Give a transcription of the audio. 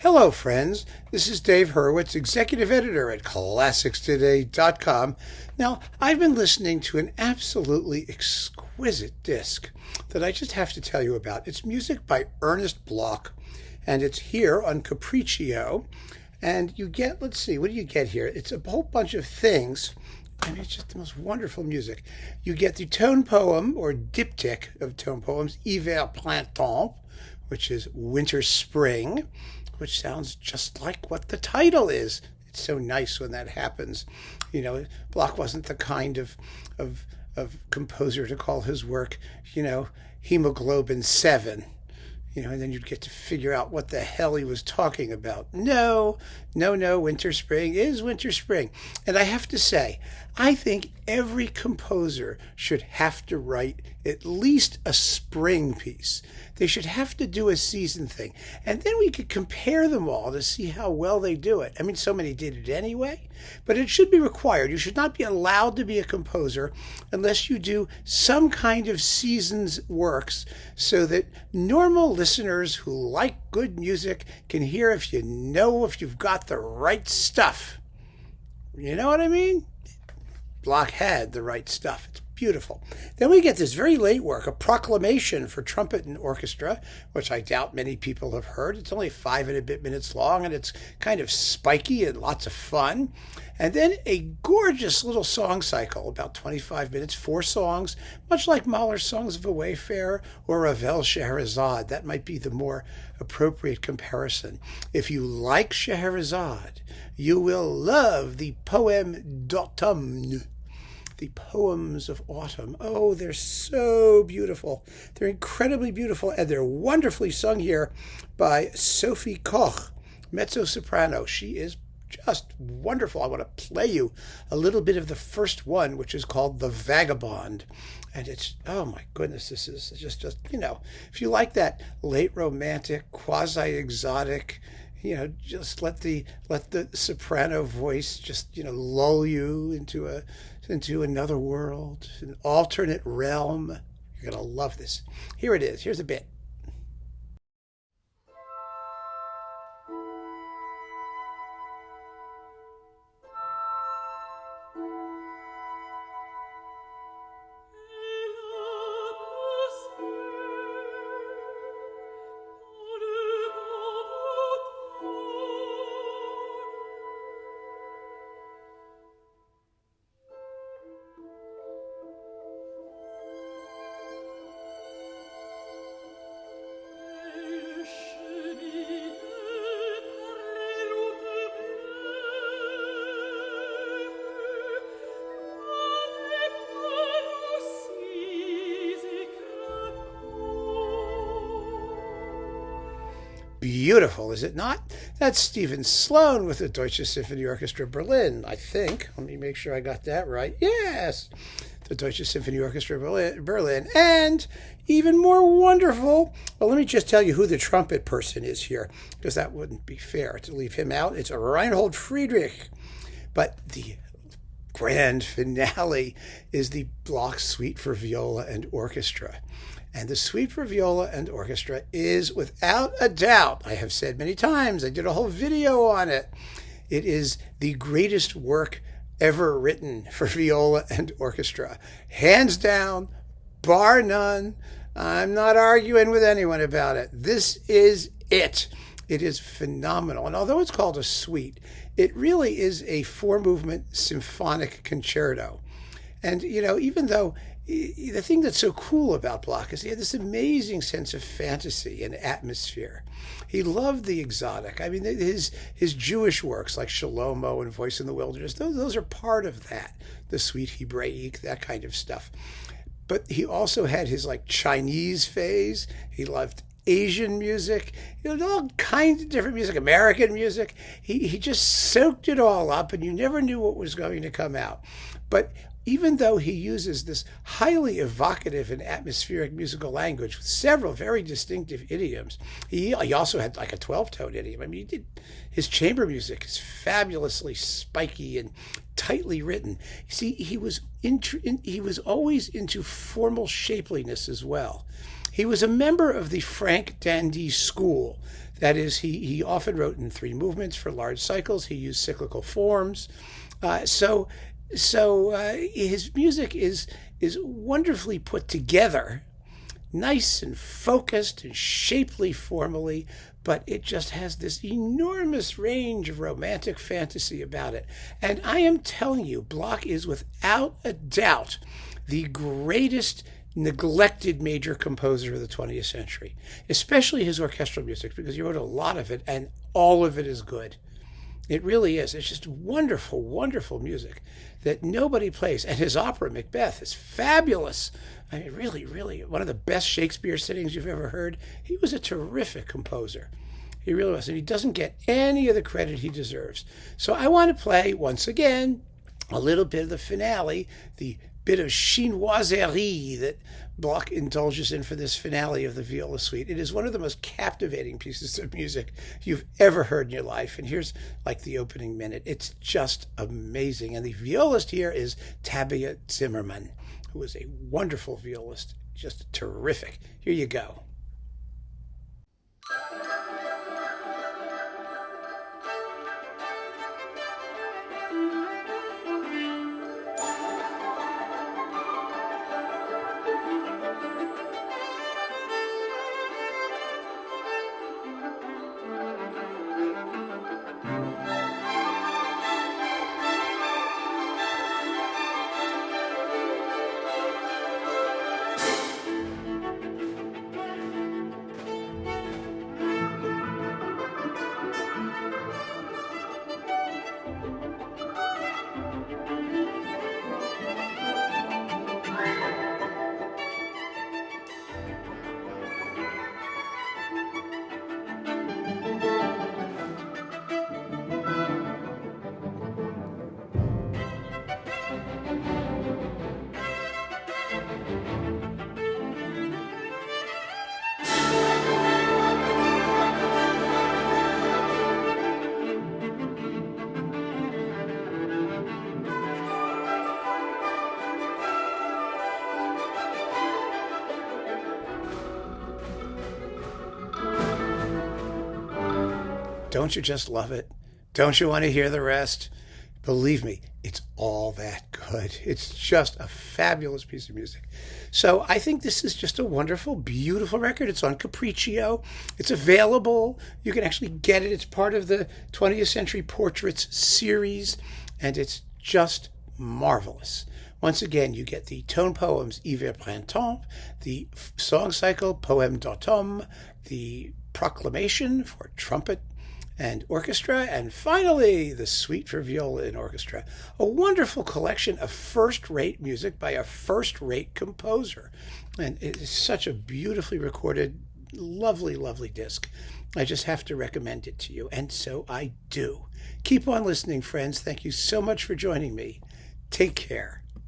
Hello, friends. This is Dave Hurwitz, executive editor at ClassicsToday.com. Now, I've been listening to an absolutely exquisite disc that I just have to tell you about. It's music by Ernest Bloch, and it's here on Capriccio. And you get, let's see, what do you get here? It's a whole bunch of things. I mean, it's just the most wonderful music. You get the tone poem, or diptych of tone poems, Hiver-Printemps, which is winter-spring, which sounds just like what the title is. It's so nice when that happens. You know, Bloch wasn't the kind of composer to call his work, hemoglobin 7. And then you'd get to figure out what the hell he was talking about. No, winter spring is winter spring. And I have to say, I think every composer should have to write at least a spring piece. They should have to do a season thing. And then we could compare them all to see how well they do it. I mean, so many did it anyway, but it should be required. You should not be allowed to be a composer unless you do some kind of season's works so that normal listeners who like good music can hear if you've got the right stuff. You know what I mean? Bloch had the right stuff. It's beautiful. Then we get this very late work, a Proclamation for trumpet and orchestra, which I doubt many people have heard. It's only 5 and a bit minutes long, and it's kind of spiky and lots of fun. And then a gorgeous little song cycle, about 25 minutes, 4 songs, much like Mahler's Songs of a Wayfarer or Ravel's Scheherazade. That might be the more appropriate comparison. If you like Scheherazade, you will love the Poème d'automne. The poems of autumn. Oh, they're so beautiful. They're incredibly beautiful, and they're wonderfully sung here by Sophie Koch, mezzo-soprano. She is just wonderful. I want to play you a little bit of the first one, which is called The Vagabond. And it's, oh my goodness, this is just if you like that late romantic, quasi-exotic, just let the soprano voice just, lull you into another world, an alternate realm. You're going to love this. Here it is. Here's a bit. Beautiful, is it not? That's Stephen Sloane with the Deutsche Symphony Orchestra Berlin, I think. Let me make sure I got that right. Yes, the Deutsche Symphony Orchestra Berlin. And even more wonderful, well, let me just tell you who the trumpet person is here, because that wouldn't be fair to leave him out. It's Reinhold Friedrich. But the grand finale is the Bloch Suite for Viola and Orchestra. And the Suite for Viola and Orchestra is, without a doubt, I have said many times, I did a whole video on it, it is the greatest work ever written for viola and orchestra. Hands down, bar none. I'm not arguing with anyone about it. This is it. It is phenomenal. And although it's called a suite, it really is a 4-movement symphonic concerto. And, even though the thing that's so cool about Bloch is he had this amazing sense of fantasy and atmosphere. He loved the exotic. I mean, his Jewish works like Shlomo and Voice in the Wilderness, those are part of that. The Suite Hebraique, that kind of stuff. But he also had his Chinese phase. He loved Asian music, all kinds of different music, American music. He just soaked it all up, and you never knew what was going to come out. But even though he uses this highly evocative and atmospheric musical language with several very distinctive idioms, he also had a 12-tone idiom. I mean, his chamber music is fabulously spiky and tightly written. See, he was always into formal shapeliness as well. He was a member of the Frank Dandy school. That is, he often wrote in three movements for large cycles. He used cyclical forms. So his music is wonderfully put together, nice and focused and shapely formally, but it just has this enormous range of romantic fantasy about it. And I am telling you, Bloch is without a doubt the greatest neglected major composer of the 20th century, especially his orchestral music, because he wrote a lot of it and all of it is good. It really is. It's just wonderful, wonderful music that nobody plays. And his opera, Macbeth, is fabulous. I mean, really, really, one of the best Shakespeare sittings you've ever heard. He was a terrific composer. He really was. And he doesn't get any of the credit he deserves. So I want to play, once again, a little bit of the finale, the bit of chinoiserie that Bloch indulges in for this finale of the Viola Suite. It is one of the most captivating pieces of music you've ever heard in your life. And here's like the opening minute. It's just amazing. And the violist here is Tabea Zimmermann, who is a wonderful violist, just terrific. Here you go. Don't you just love it? Don't you want to hear the rest? Believe me, it's all that good. It's just a fabulous piece of music. So I think this is just a wonderful, beautiful record. It's on Capriccio. It's available. You can actually get it. It's part of the 20th Century Portraits series, and it's just marvelous. Once again, you get the tone poems Hiver-Printemps, the song cycle Poème d'automne, the Proclamation for trumpet and orchestra, and finally the suite for viola and orchestra. A wonderful collection of first-rate music by a first-rate composer. And it is such a beautifully recorded, lovely, lovely disc. I just have to recommend it to you, and so I do. Keep on listening, friends. Thank you so much for joining me. Take care.